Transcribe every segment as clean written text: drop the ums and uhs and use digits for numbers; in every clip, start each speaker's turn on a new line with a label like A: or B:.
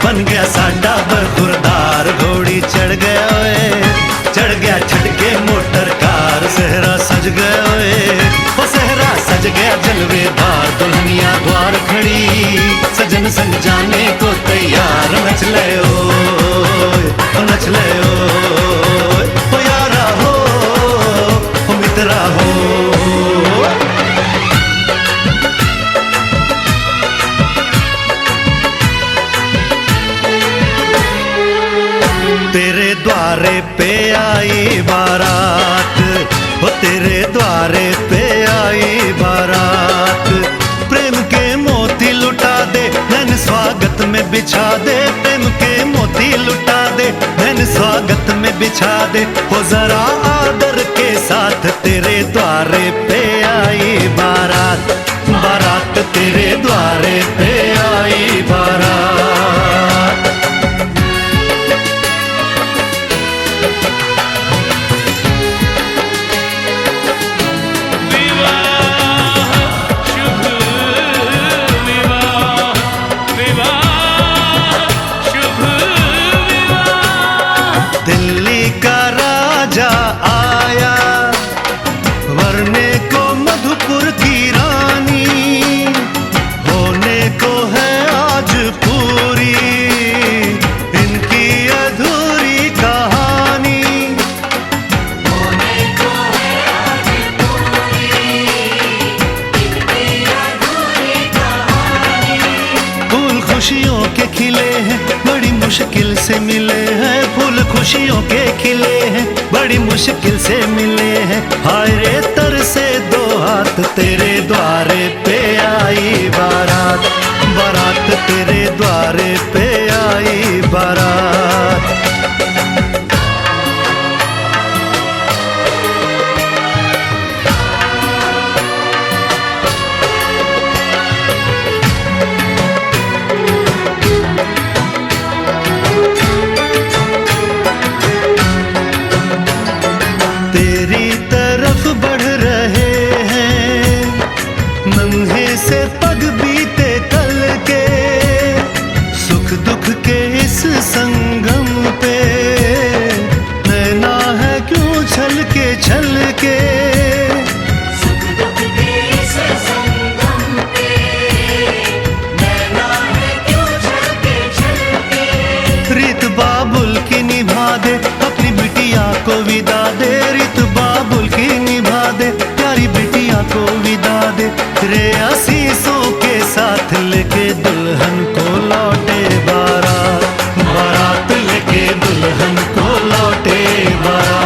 A: बन गया साडा बरखुरदार। घोड़ी चढ़ गया ओए, चढ़ गया छटके मोटर कार। सहरा सज गया ओए, ओ सहरा सज गया जलवेदार। दुल्हनिया द्वार खड़ी, सजन संग जाने को तैयार। नच ले ओए, ओ नच ले ओए, ओ यारा हो, ओ मित्रा हो। तेरे द्वारे पे आई बारात, वो तेरे द्वारे पे आई बारात। प्रेम के मोती लुटा दे, नैन स्वागत में बिछा दे। प्रेम के मोती लुटा दे, नैन स्वागत में बिछा दे। हो जरा आदर के साथ तेरे द्वारे पे आई बारात। बारात तेरे द्वारे पे आई बारात। दिल्ली का राजा आया, वरने को मधुपुर की रानी। होने को है आज पूरी इनकी अधूरी कहानी। होने को है आज पूरी इनकी अधूरी कहानी। फूल खुशियों के खिले हैं, बड़ी मुश्किल से मिले हैं। फूल खुशियों के खिले हैं, बड़ी मुश्किल से मिले हैं। हाय रे तर से दो हाथ, तेरे द्वारे पे आई बारात। बारात तेरे द्वारे पे आई बारात। तेरी तरफ बढ़ रहे हैं नन्हे से पग बीते कल के। सुख दुख के इस संगम पे नैना है क्यों छल के। सुख दुख के इस संगम पे नैना है क्यों छल के। रीत बाबुल की निभा दे, अपनी बिटिया को विदा दे। रीत बाबुल की निभा दे, प्यारी बिटिया को विदा दे। रे आशीषों के साथ लेके दुल्हन को लौटे बारात। बारात लेके दुल्हन को लौटे बारात।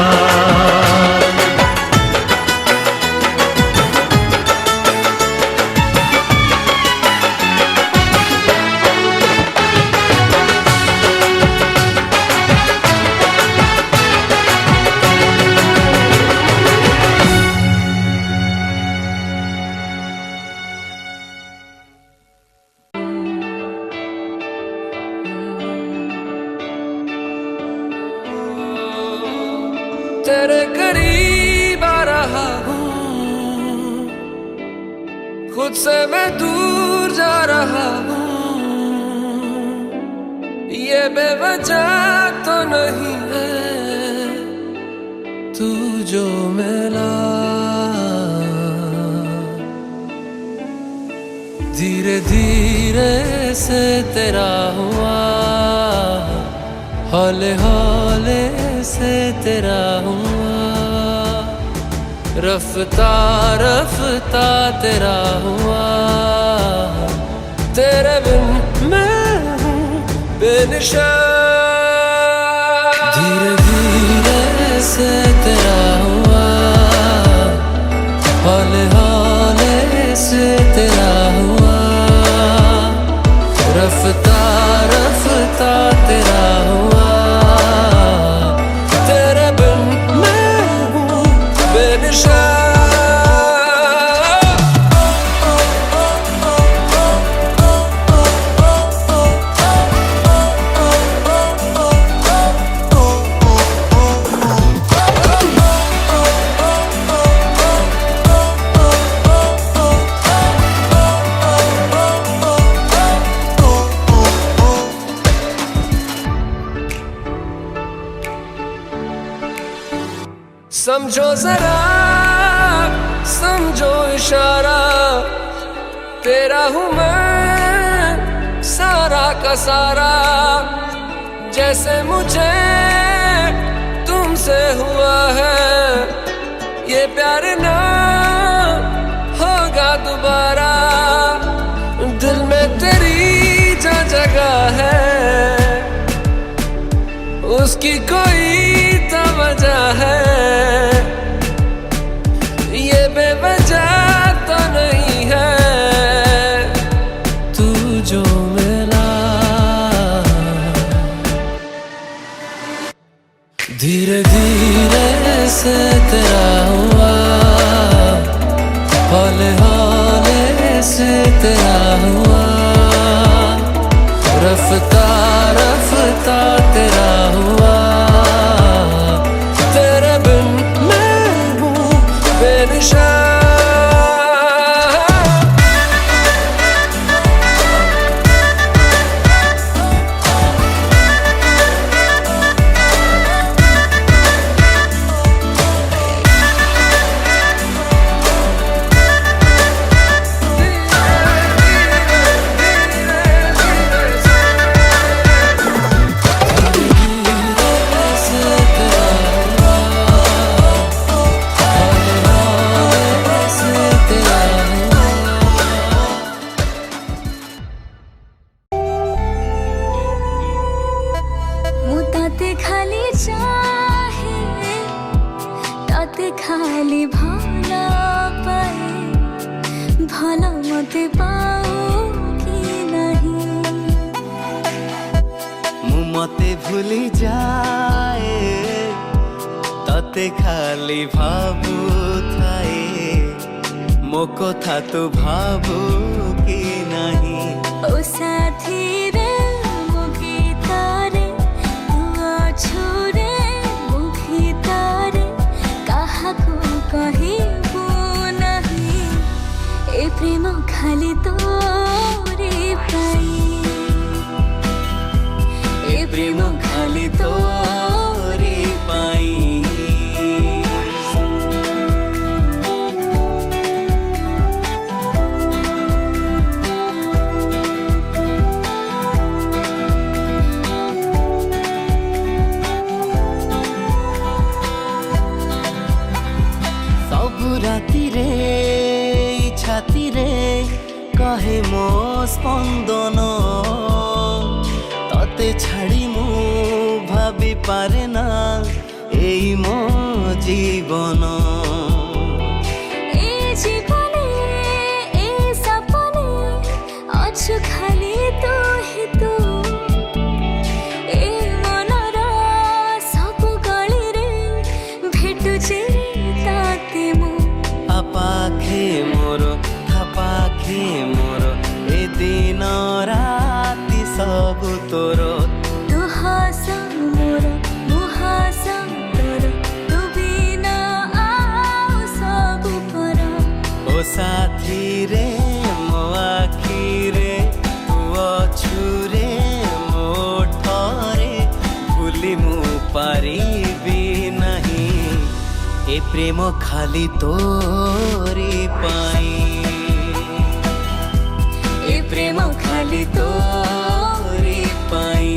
B: तेरे करीब आ रहा हूँ, खुद से मैं दूर जा रहा हूँ। ये बेवजह तो नहीं है तू जो मिला। धीरे धीरे से तेरा हुआ, हौले हौले से तेरा हुआ। रफ्ता रफ्ता तेरा हुआ। तेरे बिन मैं हूँ बेनिशा। धीरे धीरे से तेरा हुआ, हौले हौले से तेरा हुआ। रफ्ता रफ्ता तेरा हुआ। तेरे बिन मैं हूँ बेनिशा।
C: समझो जरा समझो इशारा, तेरा हूँ मैं सारा का सारा। जैसे मुझे तुमसे हुआ है ये प्यार ना होगा दोबारा। दिल में तेरी जो जगह है उसकी कोई तो वजह है, ये बेवजह तो नहीं है।
B: तू जो मिला धीरे धीरे से तेरा हुआ, हौले हौले से तेरा हुआ, रफ्ता रफ्ता तेरा हुआ। तेरे बिन मैं हूँ बेनिशान।
D: খালি চাহে তাতে খালি ভালো পায়, ভালো মতে পাও কি নাহি।
A: মতে ভুলি যায় তাতে খালি ভাবু থায়ে, মো কথা তো ভাবু কি নাহি।
D: ও সাথী রে মো গীতারে তু অছুরে মো ভিতরে, কাহাকু কহিবু নাহি এ প্রেম খালি তোরে পাই। এ প্রেম খালি তোরে পাই।
E: सबु राति रे छाती रे कहे मो स्पंदन, तते छाड़ी मु भाबी पारे ना एई मो जीवन।
D: ए जीवने ए सपने अछु खाली तू ही तू। ए मनर सबु गली रे भेटुचे ताते मु।
E: आपाखे मोर थापाखे मोर ए दिन राति सबु तोर।
D: तू हस मोर मु हस तोर, तू बिना आउ सबु पर।
E: ओ साथी रे मो आखी रे तू अछु रे मो ठरे, भूली मु पारिबी नहीं ए प्रेम खाली तोरी पाई। ए प्रेम खाली तोरी पाई।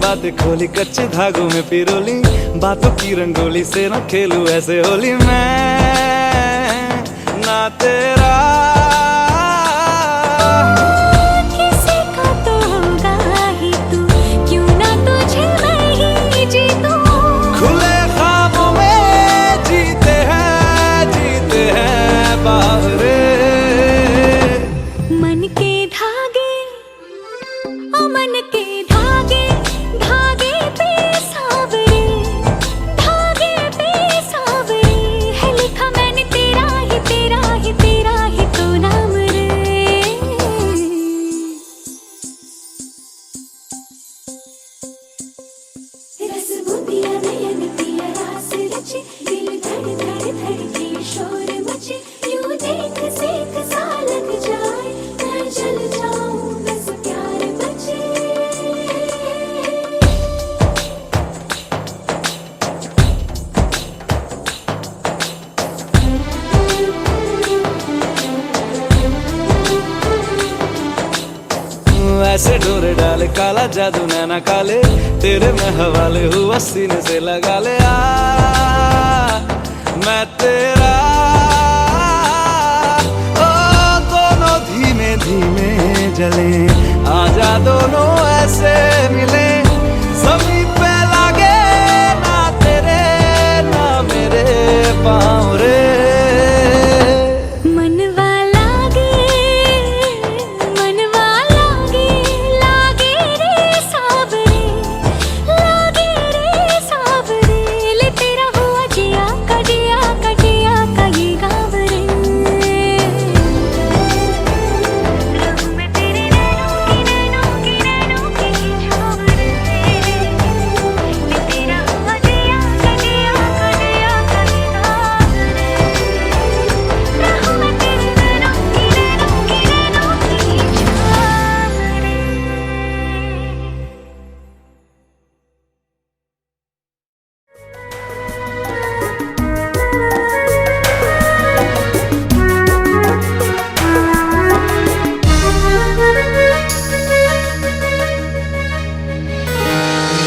C: बातें खोली कच्चे धागों में पिरोली, बातों की रंगोली से न खेलूं ऐसे होली मैं ना तेरा।
D: किसी का तो होगा ही तू, क्यों ना तुझे मैं ही जीतूं।
C: खुले ख्वाबों में जीते हैं बावरे।
D: मन के धागे, ओ मन के धागे, धागे पे सावरे, धागे पे सावरे है लिखा मैंने तेरा ही तेरा ही तेरा ही तो नाम रे। रस बुंदिया नयन पिया रास रचे, दिल धड़ धड़ धड़के शोर मचे, यूं देख सेक सा लग जाए, मैं जल जाऊं बस प्यार बचे।
C: ऐसे डोरे डाले काला जादू नैना काले, तेरे में हवाले हुआ सीने से लगा ले आ मैं तेरा। ओ दोनों धीमे धीमे जले, आजा दोनों ऐसे मिले, जमीन पे लागे ना तेरे ना मेरे पाँव रे।
D: मनवा लागे, मनवा लागे, लागे रे सावरे, लागे रे सावरे, ले तेरा हुआ जिया का जिया का जिया का ये गाँव रे। रहूं मैं तेरे नैनों की छाँव रे, ले तेरा हुआ जिया का जिया का जिया का ये गाँव रे। रहूं मैं तेरे नैनों की छाँव रे।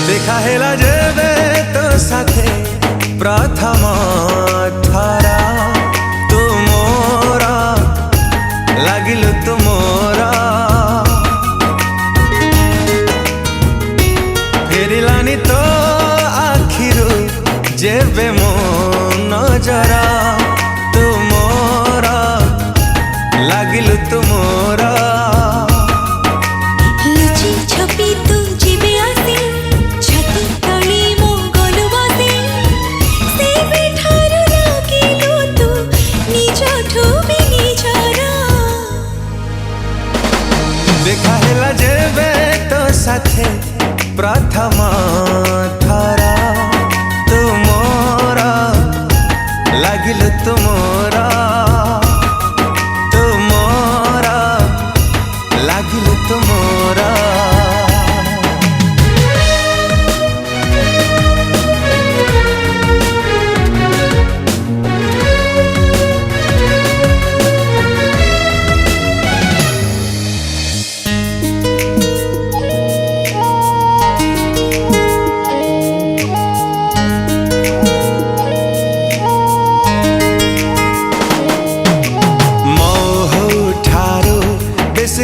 A: দেখা হেলা যেবে তো সাথে প্রথম থরা, তুমরা লাগিল তুমরা ফেরিলানি তো আখিরু যেবে মো নজরা, তুমরা লাগিল তুমরা।
D: लुचि छपी तू जीवे आसे, छाती तले मो गलु बसे, से बेठारु लागिलु तू निजठु भी निजरा।
A: দেখা হেলা যেবে তো সাথে প্রথম থরা, তুমরা লাগিল তুমরা, তুমরা লাগিল তুমরা।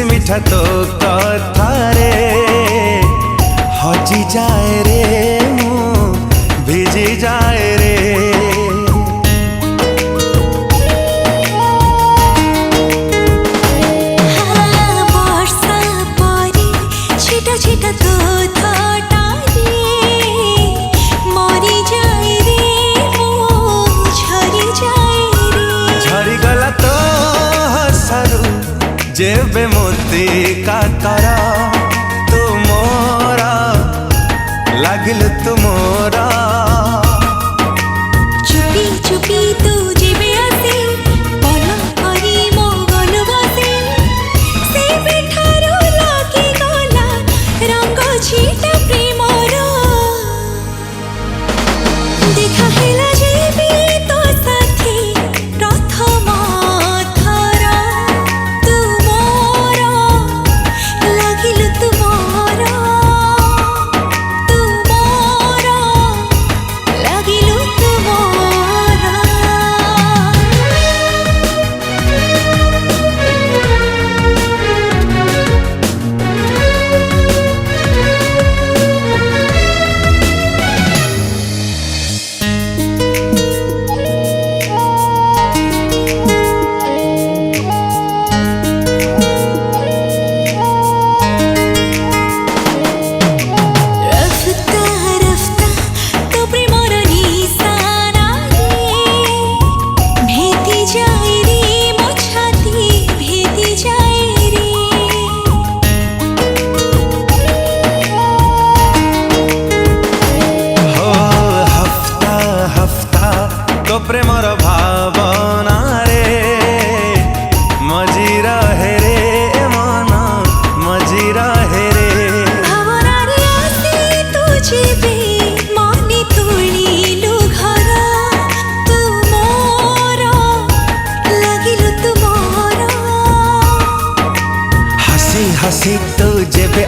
A: মিঠা তো কথারে হজি যায় রে, মু ভিজি যায় রে।
D: বর্ষা পরে ছিটা ছিটা তো থটারে, মরি যায় রে মো ঝরি যায় রে।
A: ঝরিগলা তো হসারু যেবে মোতি কাকরা, তুমরা লাগিল তুমরা।
D: চুপি চুপি তু जीवे आसे, पल करी मो गलु बसे, से बेठारु लागी गला रंग छिटा प्रेमर। देखा हेला जेबे तो साथे प्रथम थरा, तुमरा লাগিল तुमरा,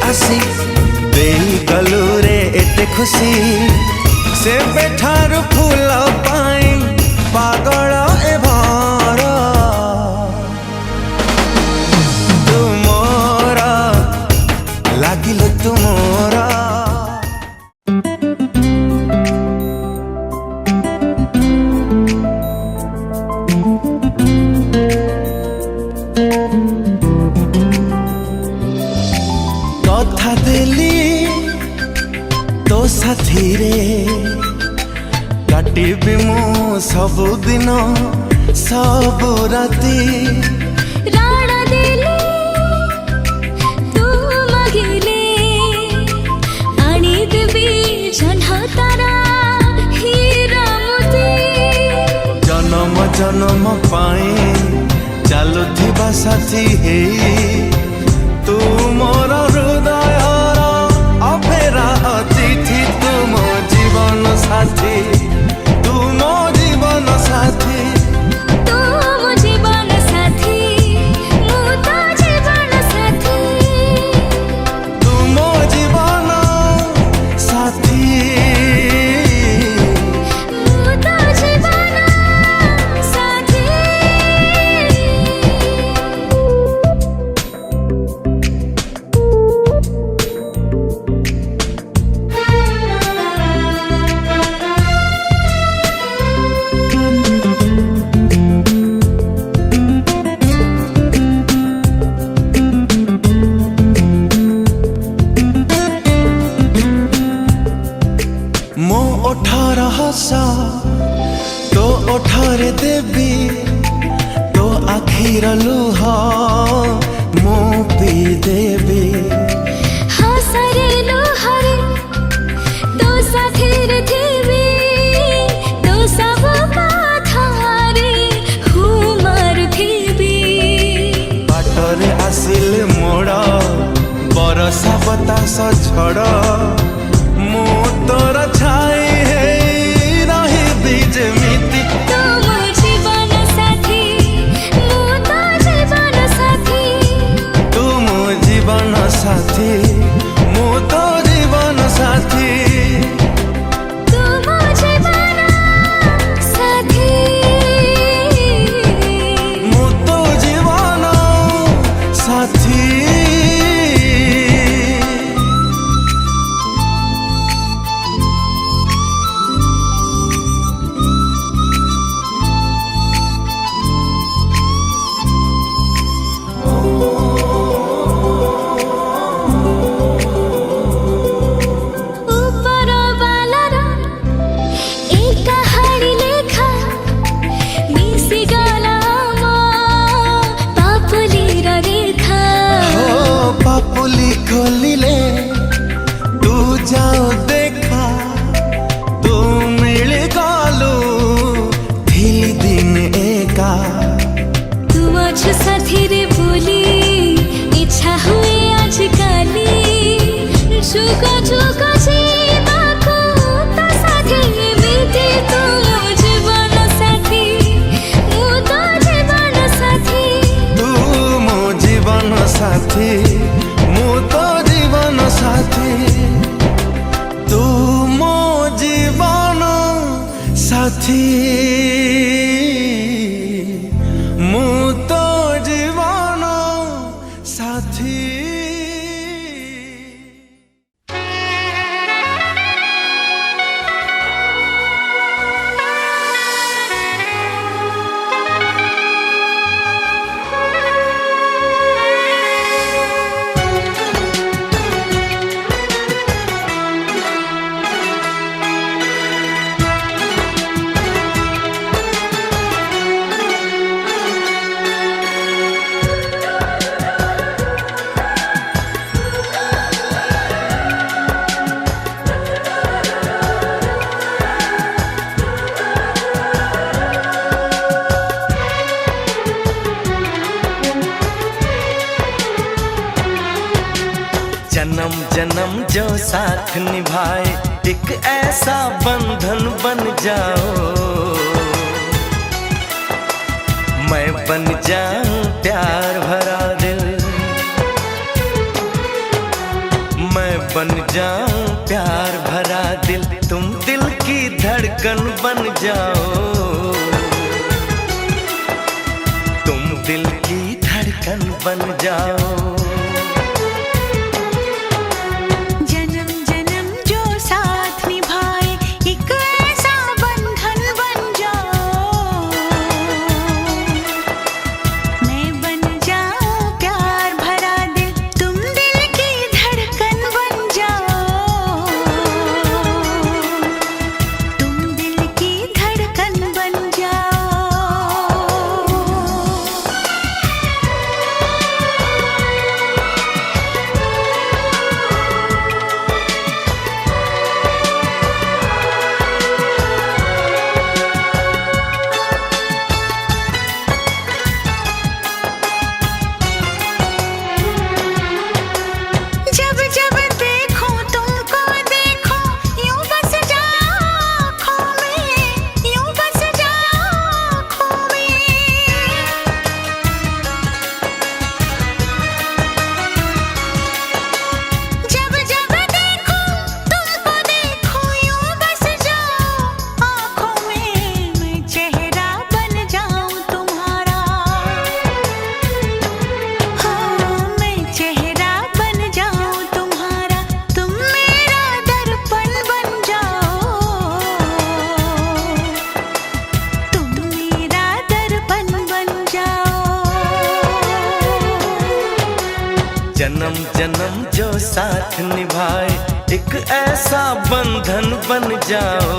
E: फांसी देई गलु रे एते खुशी से बेठार फूल पाई पागल ए भर तुमरा लागिल तुमरा कथा देली तो साथी रे काटिबी मु सबुदिन सबु राती
D: राणा देले तू मागिले आनी देवी जन्ह तारा हीरा मोती
E: जन्म जन्म पाए चालुथिबा साथी हे तू मोर हृदय अफेरा अतिथि तू मो जीवन साथी तू मो जीवन साथी
D: तू मो जीवन साथी मु तो जीवन साथी
E: तू मो जीवन साथी
D: मु तो जीवन साथी
E: मो ओठार हस तो ओठारे देवी तो आखिर लुह मो पी देवी
D: हसरे लोहरे तो साथीर थीबी तो सब कथारे हुमर थीबी
E: बाटरे आसिल मोड़ बरसा बतास झड़ मु तोर छाई हे रही बीज मिति
D: तू मो जीवन साथी मु तो जीवन साथी
E: तू मो जीवन साथी मु तो जीवन साथी
D: तू मो जीवन साथी
E: मु तो जीवन साथी
D: ऊपर वालार एक कहानी लेखा मिसी गला मो पापुलीर रेखा
E: ओ पापुली खोलिले तू जाओ देखा तू मिल गलु थिली दिन एका
D: तू अछु साथी रे बोली इच्छा हुए आजकाली जुग जुग जीवाको तो साथी एमिति तू मो जीवन साथी मु तो जीवन साथी
E: तू मो जीवन साथी मु तो जीवन साथी तू मो जीवन साथी मु तो जीवन साथी जन्म जन्म जो साथ निभाए एक ऐसा बंधन बन जाओ मैं बन जाऊं प्यार भरा दिल धड़कन बन जाओ।
D: जन्म जन्म जो साथ निभाए एक ऐसा बंधन बन जाओ। मैं बन जाऊं प्यार भरा दिल, तुम दिल की धड़कन बन जाओ। तुम दिल की धड़कन बन जाओ। जब जब देखूं तुमको देखूं यूं बस जाओ आँखों में, यूं बस जाओ आँखों में। जब जब देखूं तुमको देखूं यूं बस जाओ आँखों में। मैं चेहरा बन जाऊं तुम्हारा, हाँ मैं चेहरा बन जाऊं तुम्हारा। तुम मेरा दर्पण बन जाओ। तुम मेरा दर्पण बन जाओ।
E: जन्म जन्म जो साथ निभाए एक ऐसा बंधन बन जाओ।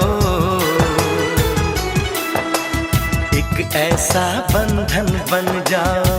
E: एक ऐसा बंधन बन जाओ।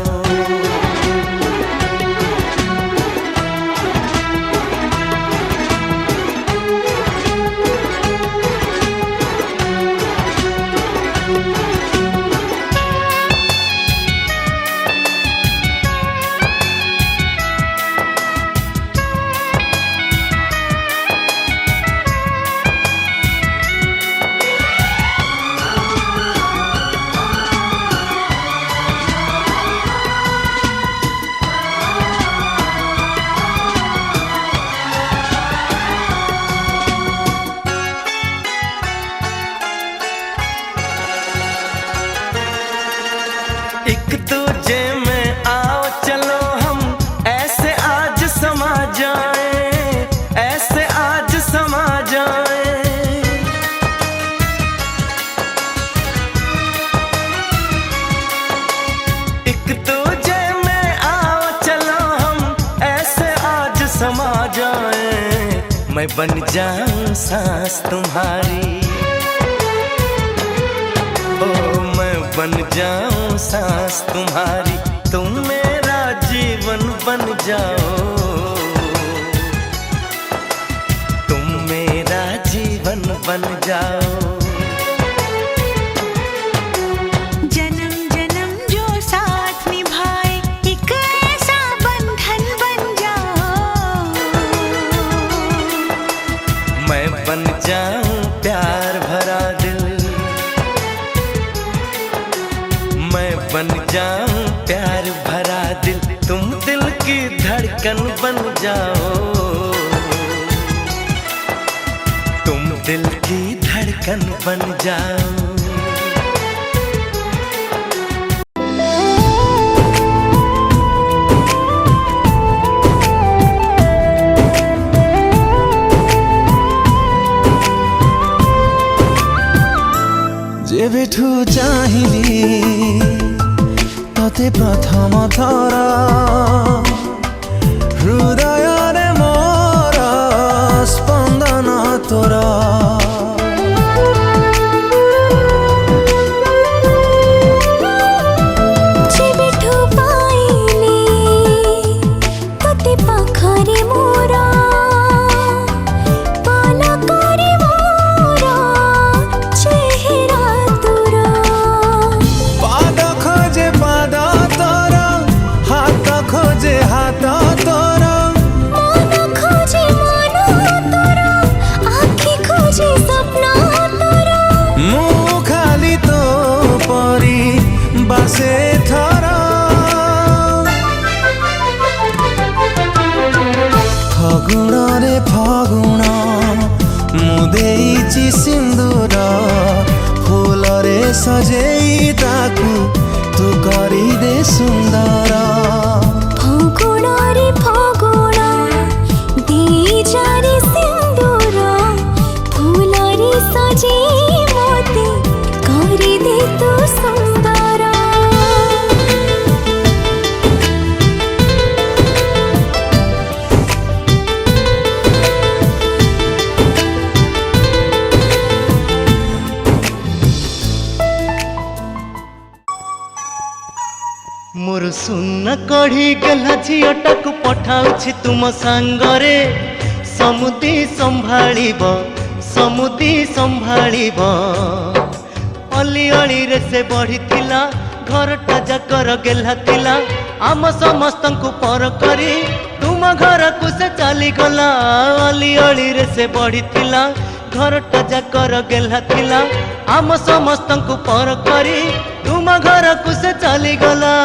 E: एक दूजे में आओ चलो हम ऐसे आज समा जाएं, ऐसे आज समा जाएं। एक दूजे में आओ चलो हम ऐसे आज समा जाएं। मैं बन जाऊं सांस तुम्हारी, ओ मैं बन जाऊं सांस तुम्हारी। तुम मेरा जीवन बन जाओ। तुम मेरा जीवन बन जाओ।
D: जन्म जन्म जो साथ निभाए एक ऐसा बंधन बन जाओ।
E: मैं बन जाऊं प्यार भरा दिल, मैं बन जाऊं प्यार भरा दिल। तुम दिल की धड़कन बन जाओ। तुम दिल की धड़कन बन जाओ।
F: जेबेठु चाहिली तते प्रथम थर हृदयरे मोर स्पंदन तोर।
D: जेबेठु पाइली तते पाखरे मोर, पलकरे मोर चेहरा तोर।
F: पाद खोजे पाद तोर, हाथ खोजे हाथ तोर।
D: मन खोजे मन तोर, आँखी खोजे सपना तोर।
F: मु खाली तो परी बासे थर। फगुण रे फगुण मु देइछि सिंदूर, फूल रे सजेई ताकू तू करी दे सुंदर।
G: कढ़ी गला झीटाକୁ पठाउछि तुम सांगरे समुदी संभाळिब समुदी संभाळिब अली अली रे से बढ़िथिला घरटा जाकर गेला थिला आम समस्तंकु पर करी तुम घर को से चली गला अली अली रे से बढ़िथिला घरटा जाकर गेला थिला आम समस्तंकु पर करी तुम घर को से चली गला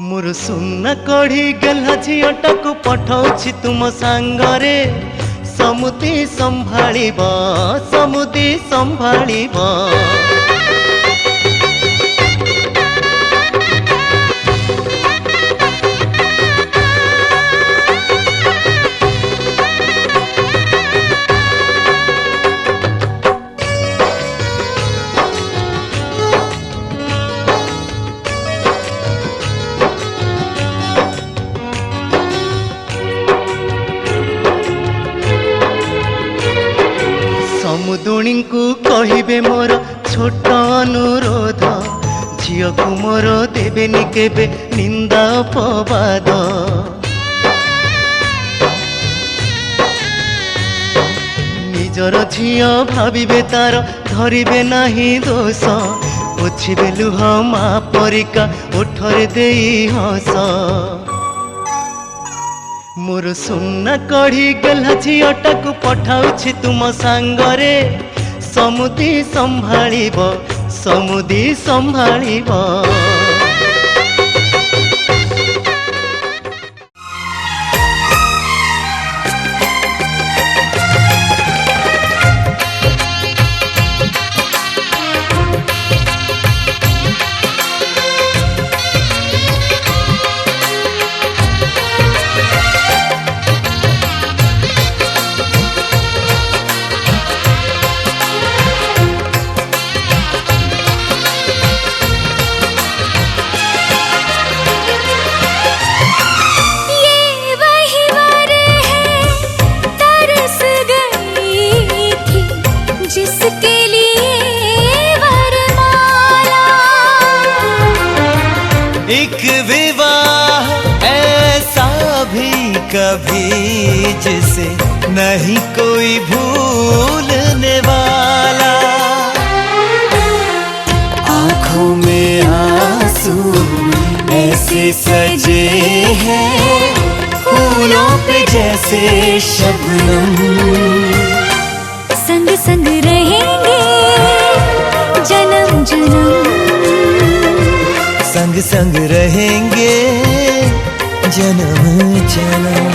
G: मोर सुना कढ़ी गेला झीटाକୁ पठाउछि तुम सांगरे समुदी संभाळिब समुदी संभाळिब समुदुणी को कहिबे मोर छोट अनुरोध झियो को मोर देबेनी केबे निंदा अपवाद निजर झियो भाविबे तार धरिबे नाही दोष पोछिबे लुह मा परिका ओठरे देई हस मोर सुना कढ़ी गला झीटाକୁ पठाउछि तुम सांगरे समुदी संभाळिब समुदी संभाळिब
F: एक विवाह ऐसा भी कभी जिसे नहीं कोई भूलने वाला आंखों में आंसू ऐसे सजे हैं फूलों पे जैसे शबनम
D: संग संग रहेंगे जन्म जन्म
F: संग संग रहेंगे जन्म जन्म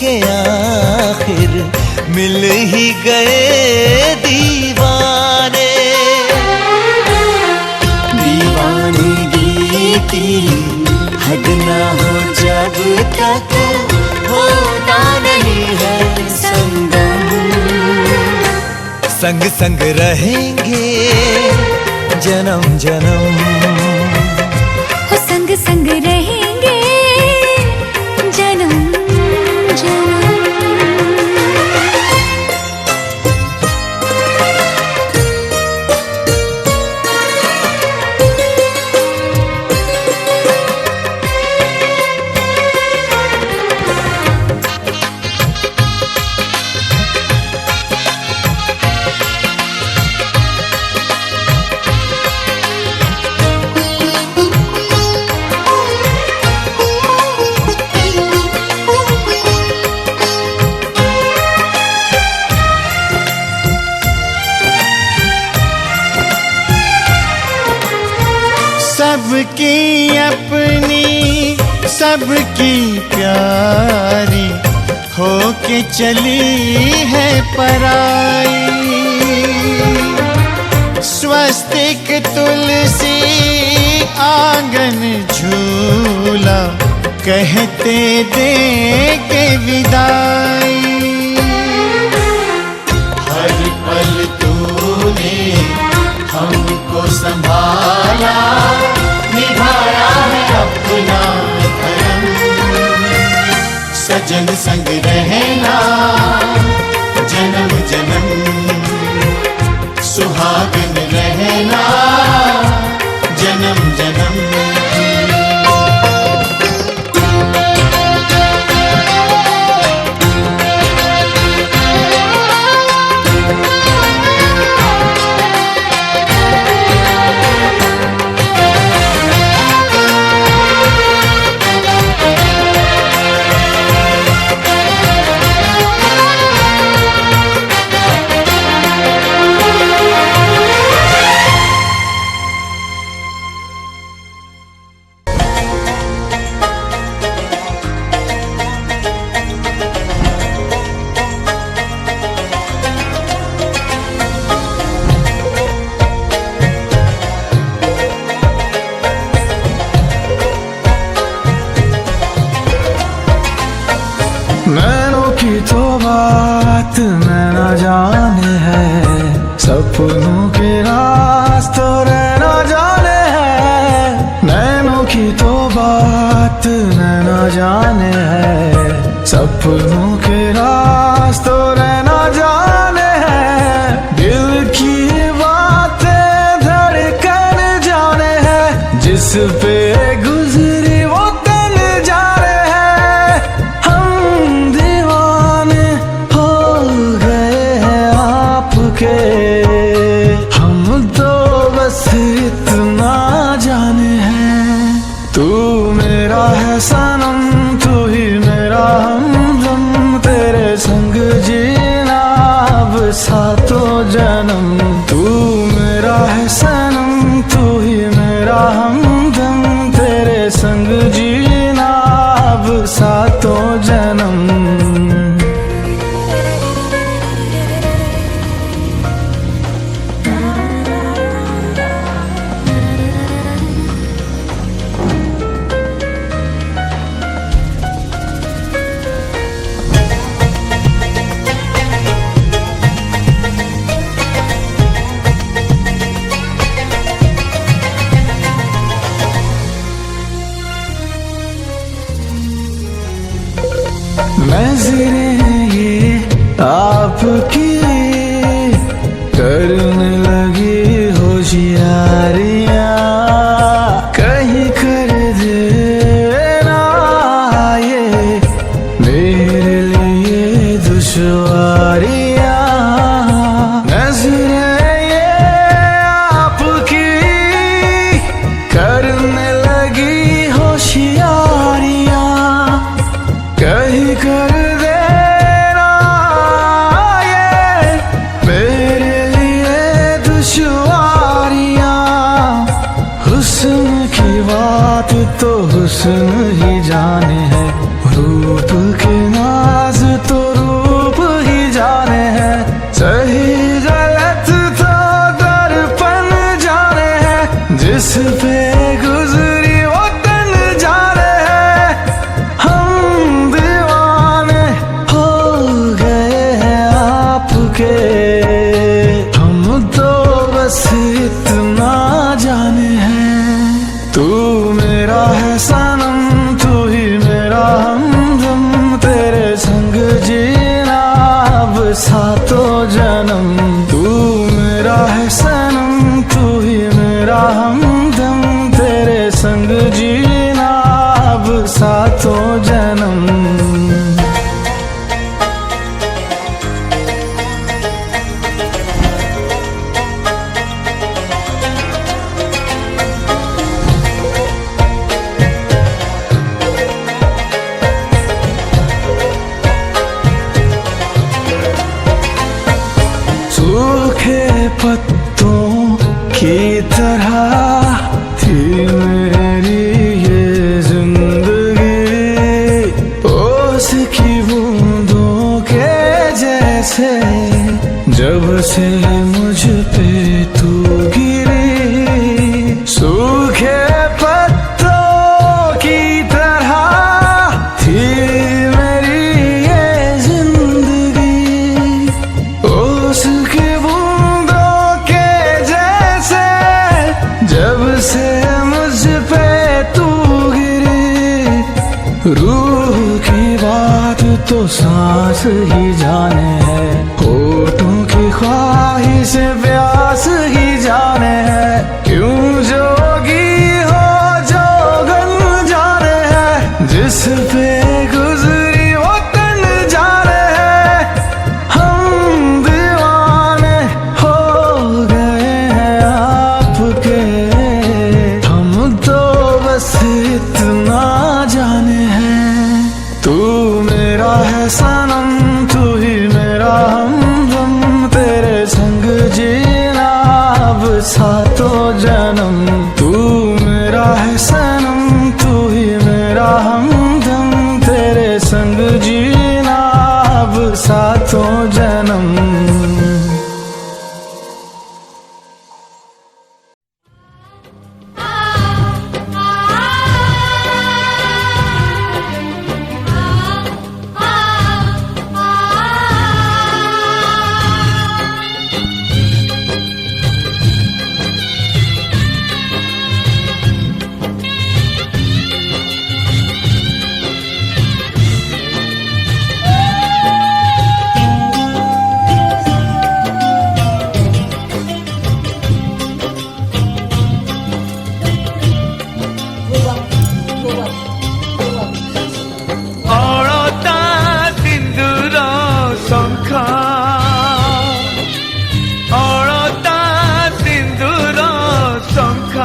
F: के आखिर मिल ही गए दीवाने दीवानगी की हद ना हो जब तक होता नहीं है संगम संग संग रहेंगे जन्म जन्म
D: हो संग संग रहेंगे जन्म
F: सबकी अपनी सबकी प्यारी होके चली है पराई। स्वस्तिक तुलसी आंगन झूला कहते दे के विदाई। हर पल तूने हमको संभाला, निभाया है अपना धर्म। सजन संग रहना जन्म जन्म, सुहागन रहना जन्म जन्म।
C: नैनों की तो बात नैना जाने है, सपनों के रास्ते रहना जाने है। नैनों की तो बात नैना जाने है, सपनों के रास्ते रहना जाने है। दिल की बातें धड़कन जाने है, जिस पे गुजरी वो तन जाने है। हम दीवाने हो गए हैं आपके, हम तो बस इतना जाने हैं। तू मेरा है सनम, तू ही मेरा हमदम, तेरे संग जीना अब सातों जन्म। तू मेरा है सनम, तू ही मेरा हमदम, तेरे संग जीना अब सातों जन्म। नज़रें ये आपकी करने लगी होशियारियाँ, कहीं कर देना ये मेरे लिए दुश्वारियाँ। नज़रें ये आपकी करने लगी होशियारियाँ, कहीं कर देना ये मेरे लिए दुश्वारियाँ। हुस्न की बात तो हुस्न ही जाने है, रूप के नाज तो रूप ही जाने हैं। सही गलत तो दर्पण जाने हैं, जिस पे गुजरी वो तन जाने है। हम दीवाने हो गए हैं आपके, हम तो बस इतना जाने हैं। तू मेरा है सनम, तू ही मेरा हमदम, तेरे संग जीना अब सातों जन्म। तू मेरा है सनम, तू ही मेरा हमदम, तेरे संग जीना अब सातों जन्म। सूखे पत्तों की तरह थी
H: जैसे जब से मुझ पे तू गिरी सूखे पत्तों की तरह थी मेरी ये जिंदगी उसकी बूंदों के जैसे जब से मुझ पे तू गिरी रूह की बात तो सांस ही जाने है होठों की ख्वाहिश प्यास ही जाने है क्यों जोगी हो जोगन जाने है जिस पे गुजरी वो तन जाने है हम दीवाने हो गए हैं आपके हम तो बस इतना जाने हैं तू मेरा है सनम तू ही मेरा हमदम तेरे संग जीना अब सातों जन्म तू मेरा है सनम तू ही मेरा हमदम तेरे संग जीना अब सातों जन्म
C: ଅଳତା ସିନ୍ଦୁର ଶଙ୍ଖ ଅଳତା ସିନ୍ଦୁର ଶଙ୍ଖ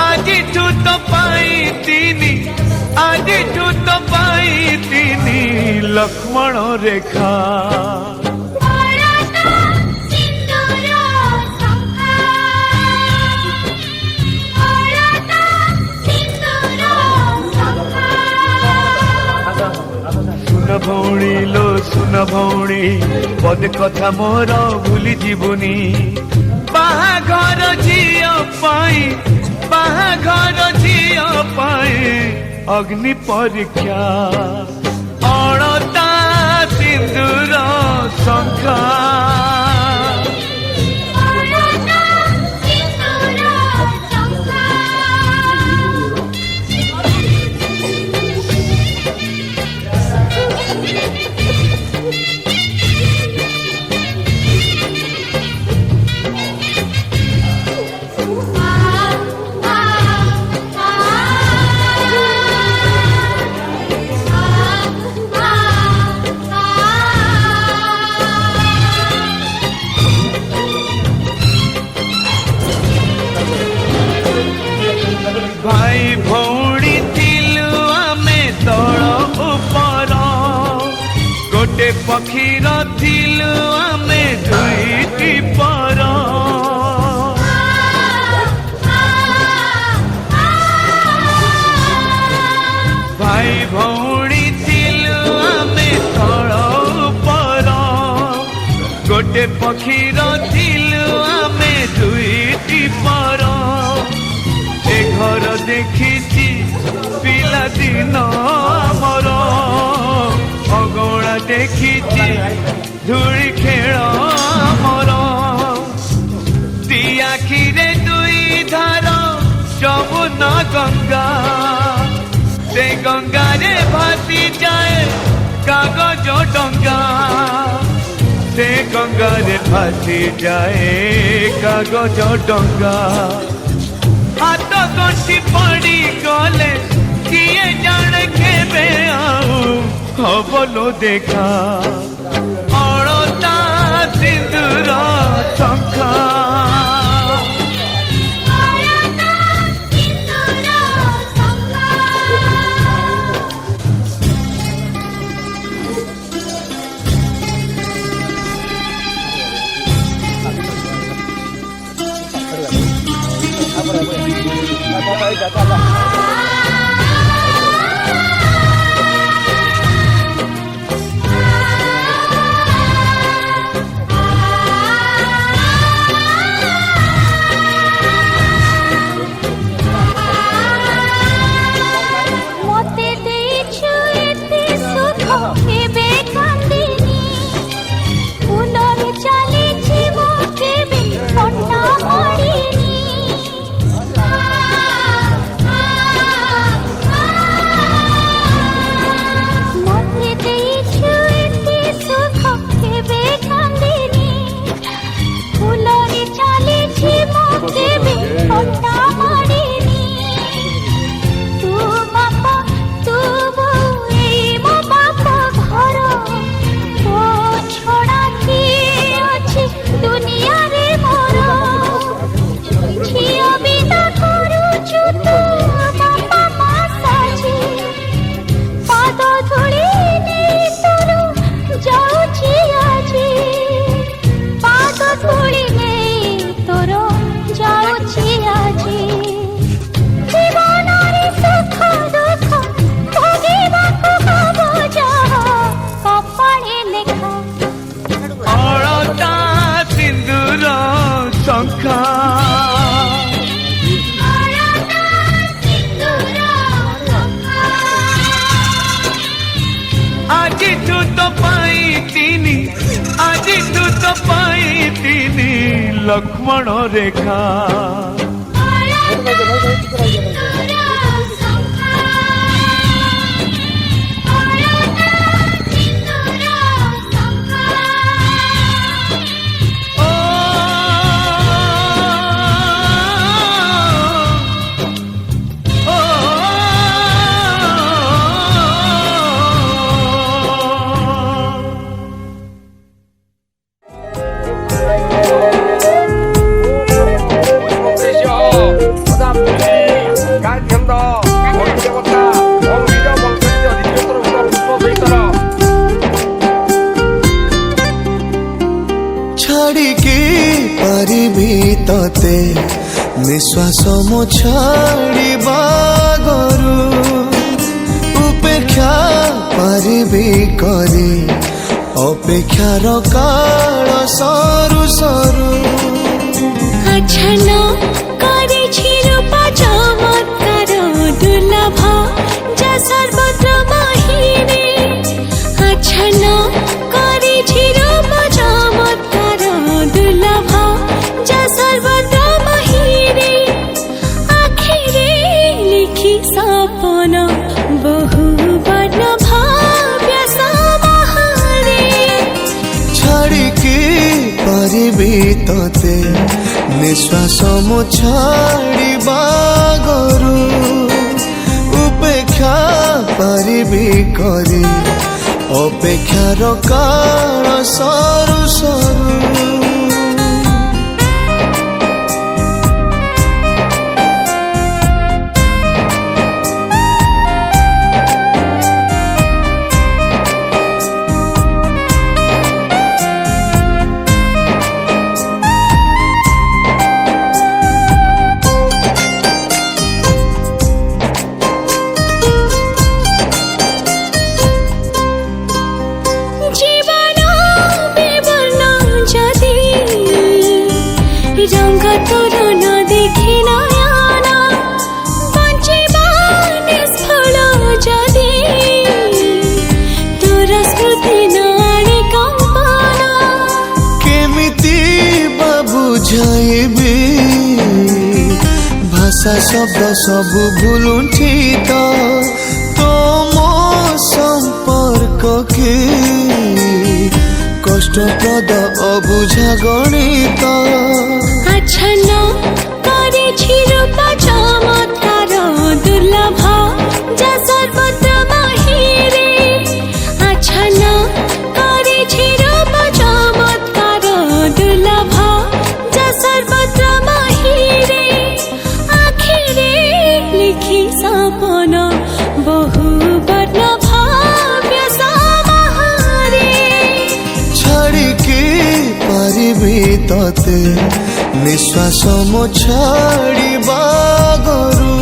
C: ଆଜିଠୁ ତ ପାଇତିନି ଆଜିଠୁ ତ ପାଇତିନି ଲକ୍ଷ୍ମଣ ରେଖା सुन भौणी लो सुन भौणी पदे कथा मोर भूली जीवनी बाहाघर झियो पाई बाहाघर झियो पाई अग्नि परीक्षा अळता सिंदूर शंख भाई भौणी थिलु आमे तळ उपर गोटे पक्षीर थिलु आमे दुईटी पर भाई भौणी थिलु आमे तळ उपर गोटे पक्षीर थिलु आमे दुईटी पर ए घर देखी पिला दिन आमर अगणा देखी धूली खेल आमर दी आखिरे दुई धार जमुन गंगा से गंगा रे भासी जाए कागज डंगा से गंगा रे भासी जाए कागज डंगा हाथ गंठी पड़ी गले किए जाने केबे आऊ हबलो देखा अळता सिंदूर शंख
D: केबे कांदिनी फुलर चालीछि मो केबे फटा पड़िनी मते देइछु एते सुख केबे कांदिनी फुलर चालीछि मो केबे फटा पड़िनी तू बापा तू बोई मो बापा घर ओ छोड़ा किए अछि दुनिया रे मोर झियो बिदा करूछु तू बापा मा साजी पाद धूଳି नेई तोर जाउछि आजी पाद धूଳି नेई तोर जाउछि आजी जीवनरे सुख दुख भोगिबाकु हबो जाहा कपाळे लेखा
E: ଅଳତା ସିନ୍ଦୁର ଶଙ୍ଖା ଆଜି ତୁ ତ ପାଇତିନି ଆଜି ତୁ ତ ପାଇତିନି ଲକ୍ଷ୍ମଣ ରେଖା
A: ଛାଡ଼ିକି ପାରିବି ତତେ ନିଶ୍ୱାସ ମୋ ଛାଡ଼ିବା ଗରୁ ଉପେକ୍ଷା ପାରିବି କରି ଅପେକ୍ଷାର କାଳ ସରୁ ସରୁ
D: ଆଚ୍ଛନ୍ନ କରିଛି ରୂପା ଚମତ୍କାର ଦୁର୍ଲଭ ଯା ସର୍ବତ୍ର ବାହିରେ ଆଚ୍ଛନ୍ନ କରିଛି ରୂପା ଚମତ୍କାର ଦୁର୍ଲଭ ଯା ସର୍ବତ୍ର ବାହିରେ ଆଖିରେ ଲିଖି ସପନ ବହୁ ବର୍ଣ୍ଣ ଭାବ୍ୟ ସମାହାରେ
A: ଛାଡ଼ିକି ପାରିବି ତତେ ନିଶ୍ୱାସ ମୋ ଛାଡ଼ିବା ଗରୁ ଉପେକ୍ଷା ପାରିବି କରି ଅପେକ୍ଷାର କାଳ ସରୁ ସରୁ
D: জীবন বিবর্ণ যদি রঙ তোর ন দেখি নয়ন বঞ্চিবা নিষ্ফল যদি তোর স্মৃতি ন আনি কম্পন
A: কেমিতি বা বুঝাইবি ভাষা শব্দ সবু ভুলুণ্ঠিত তোম সম্পর্ক কি কষ্টপ্রদ অবুঝা গণিত
D: আচ্ছন্ন করেছি রূপা চমৎকার দুর্লভ যা সর্বত্র বাহিরে আচ্ছন্ন করেছি রূপা চমৎকার দুর্লভ যা সর্বত্র বাহিরে আখিরে লিখি সপন বহু বর্ণ ভাব্য সমাহারে
A: ছাড়িকি ପାରିବି ତତେ ନିଶ୍ୱାସ ମୋ ଛାଡ଼ିବା ଗରୁ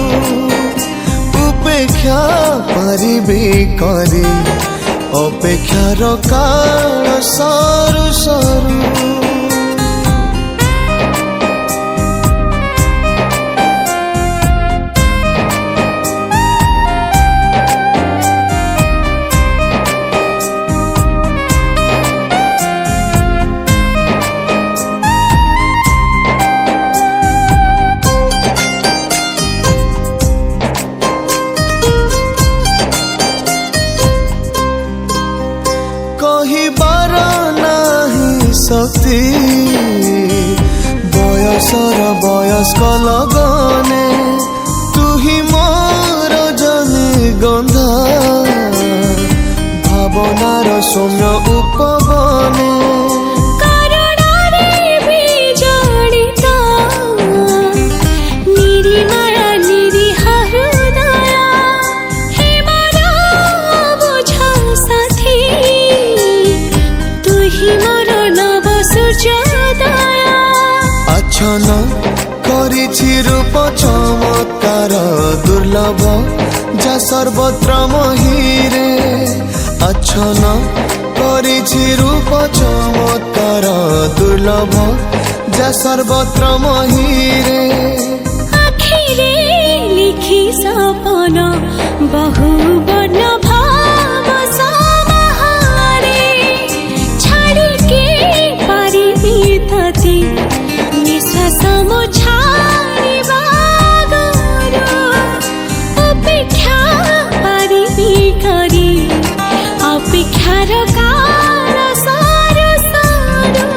A: ଉପେକ୍ଷା ପାରିବି କରି ଅପେକ୍ଷାର କାଳ ସରୁ ସରୁ
I: ଶକ୍ତି ବୟସର ବୟସ୍କ ଲଗନେ ତୁ ହିଁ ମୋର ଜନି ଗନ୍ଧା ଭାବନାର ସୌମ୍ୟ ଉପବନେ আচ্ছন্ন করেছি রূপ চমৎকার দুর্লভ যা সর্বত্র মহিরে আচ্ছন্ন করেছি রূপ চমৎকার দুর্লভ যা সর্বত্র মহিরে
D: আখিরে লিখি সপন বহু বর্ণ ভাব সমাহারে ছাড়িকে পারিবি ততি নিঃশ্বাস মো ছাড়িবা গরু অপেক্ষা পারিবি করি অপেক্ষার কাল সারু সারু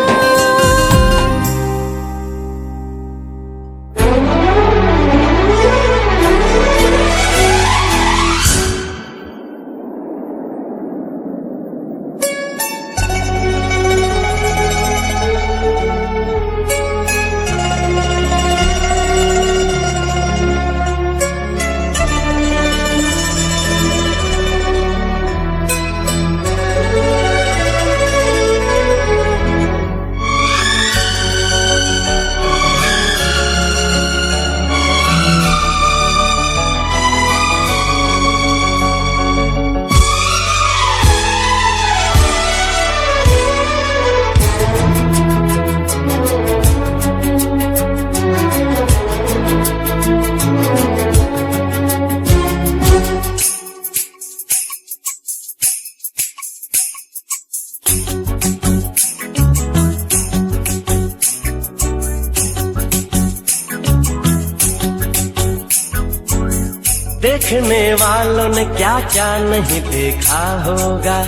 E: देखने वालों ने क्या क्या नहीं देखा होगा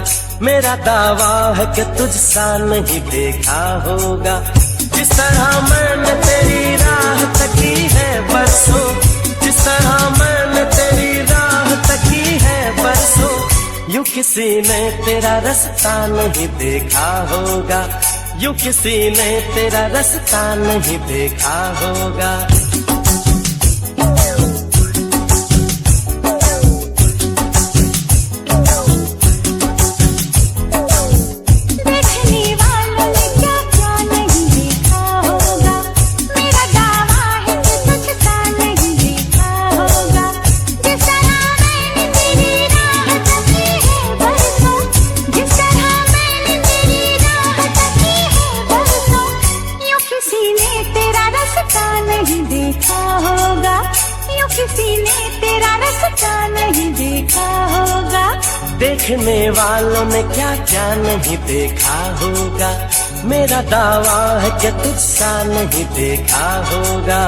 E: मेरा दावा है कि तुझसा नहीं देखा होगा जिस तरह मैंने तेरी राह तकी है बरसों जिस तरह मैंने तेरी राह तकी है बरसों यूं किसी ने तेरा रास्ता नहीं देखा होगा यूं किसी ने तेरा रास्ता नहीं देखा होगा देखने वालों ने क्या क्या नहीं देखा होगा मेरा दावा है कि तुझसा नहीं देखा होगा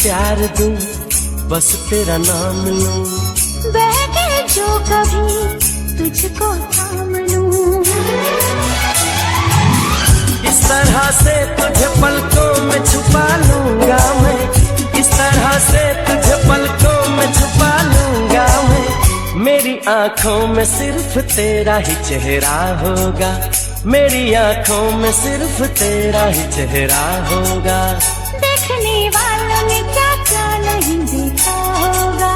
E: प्यार दूं बस तेरा नाम लूं
D: बैठे जो कभी तुझको थाम लूं
E: इस तरह से तुझे पलकों में छुपा लूंगा मैं इस तरह से तुझे पलकों में छुपा लूंगा मैं मेरी आंखों में सिर्फ तेरा ही चेहरा होगा, मेरी आंखों में सिर्फ तेरा ही चेहरा होगा।
D: देखने वालों ने क्या क्या नहीं देखा होगा।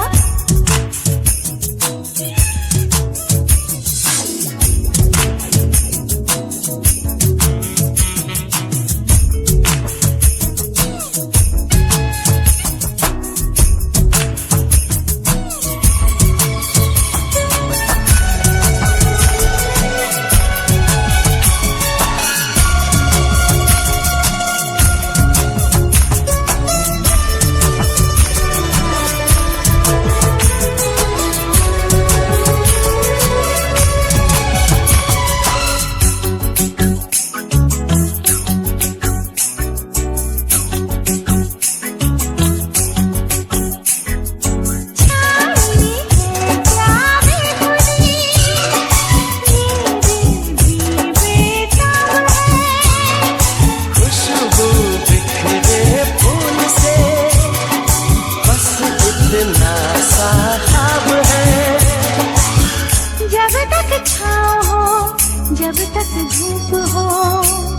D: जब तक धूप हो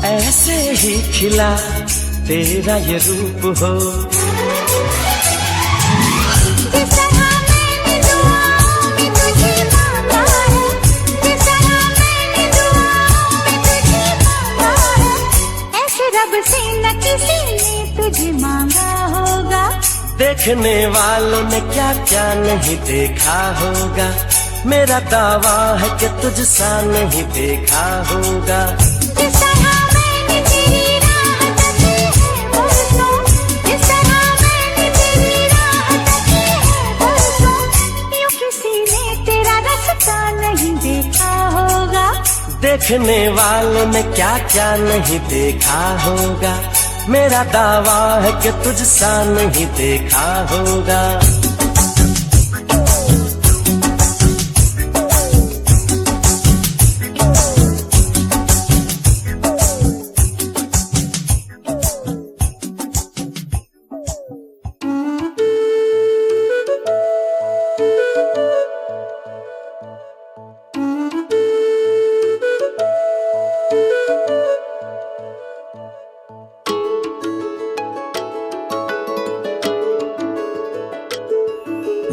E: ऐसे ही खिला तेरा ये रूप हो।
D: जिस तरह मैंने दुआओं में तुझे मांगा है, जिस तरह मैंने दुआओं में तुझे मांगा है, ऐसे रब से न किसी ने तुझे मांगा होगा।
E: देखने वालों ने क्या क्या नहीं देखा होगा, मेरा दावा है कि तुझसा नहीं देखा होगा।
D: जिस तरह मैंने तेरी राह तकी है बरसों, जिस तरह मैंने तेरी राह तकी है बरसों, यूं किसी ने तेरा रास्ता नहीं देखा होगा।
E: देखने वालों ने क्या क्या नहीं देखा होगा, मेरा दावा है कि तुझसा नहीं देखा होगा।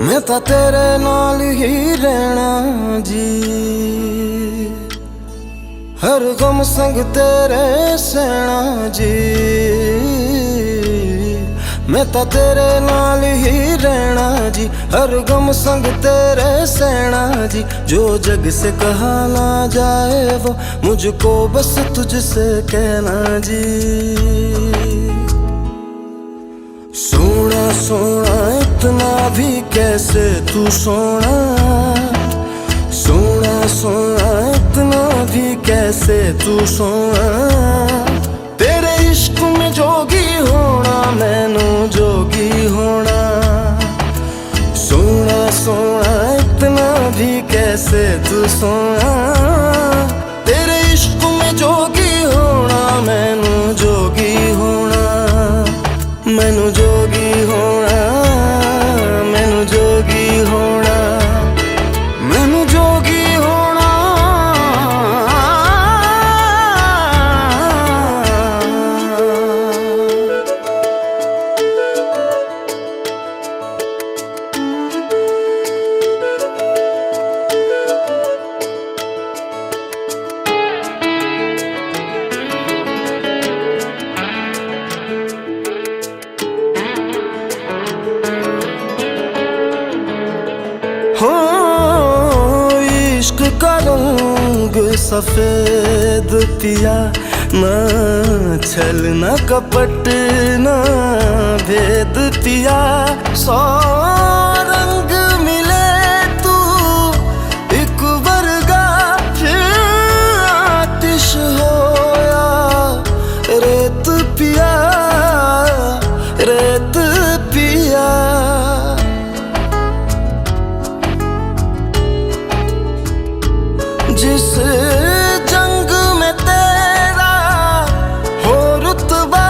I: मैं तो तेरे नाल ही रहना जी, हर गम संग तेरे सहना जी। मैं तो तेरे नाल ही रहना जी, हर गम संग तेरे सहना जी। जो जग से कहा ना जाए वो मुझको बस तुझसे कहना जी। सोना सोना इतना भी कैसे तू सोना, सोना सोना इतना भी कैसे तू सोना। तेरे इश्क में जोगी होना मैनू जोगी होना। सोना सोना इतना भी कैसे तू सोना। तेरे इश्क में जोगी होना मैनू जोगी होना। मैनू जोगी होना, मैनू जोगी होना, मैनू जोगी होना। हो इश्क का रंग सफेद पिया, ना छल ना कपट ना भेद पिया। सौ रंग मिले तू एक वर्गा, फिर आतिश होया रेत पिया, रेत पिया। जिस जंग में तेरा हो रुतबा,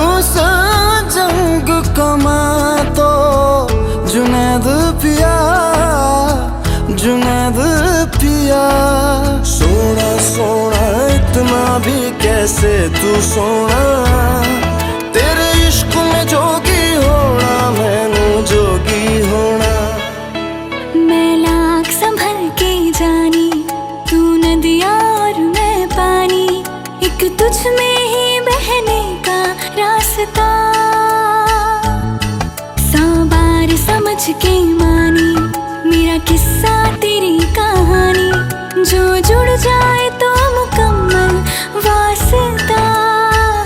I: उस जंग कमा तो जुनैद पिया, पिया। सोना सोना इतना भी कैसे तू सोना, तेरे इश्क में जोगी होना मैनू जोगी होना।
D: मैं लाख संभल के जानी, तू नदिया और मैं पानी, एक तुझ में ही बहने का रास्ता। 100 बार समझ के मानी मेरा किस्सा तेरी कहानी, जो जुड़ जाए तो मुकम्मल वास्ता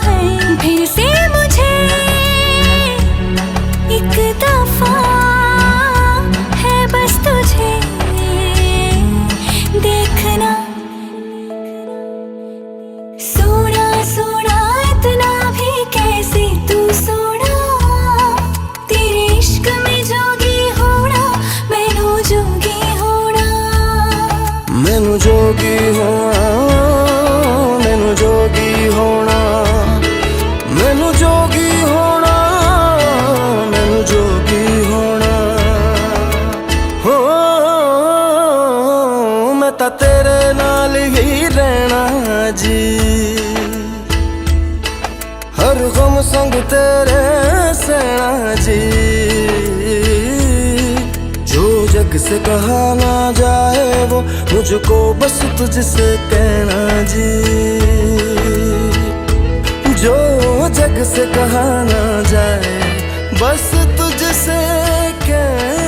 D: है। फिर से मुझे एक दफा है बस तुझे देखना। सोना सोना इतना भी कैसे तू सोना, तेरे इश्क में जोगी होना मैनू जोगी होना।
I: मैनू जोगी होना, मैनू जोगी होना, मैनू जोगी होना, मैनू जोगी होना। हो मैं तां तेरे नाल ही रहना जी, हर गम संग तेरे सहना जी। जो जग से कहा ना जाए वो मुझको बस तुझसे कहना जी, जो जग से कहा ना जाए बस तुझसे कहना।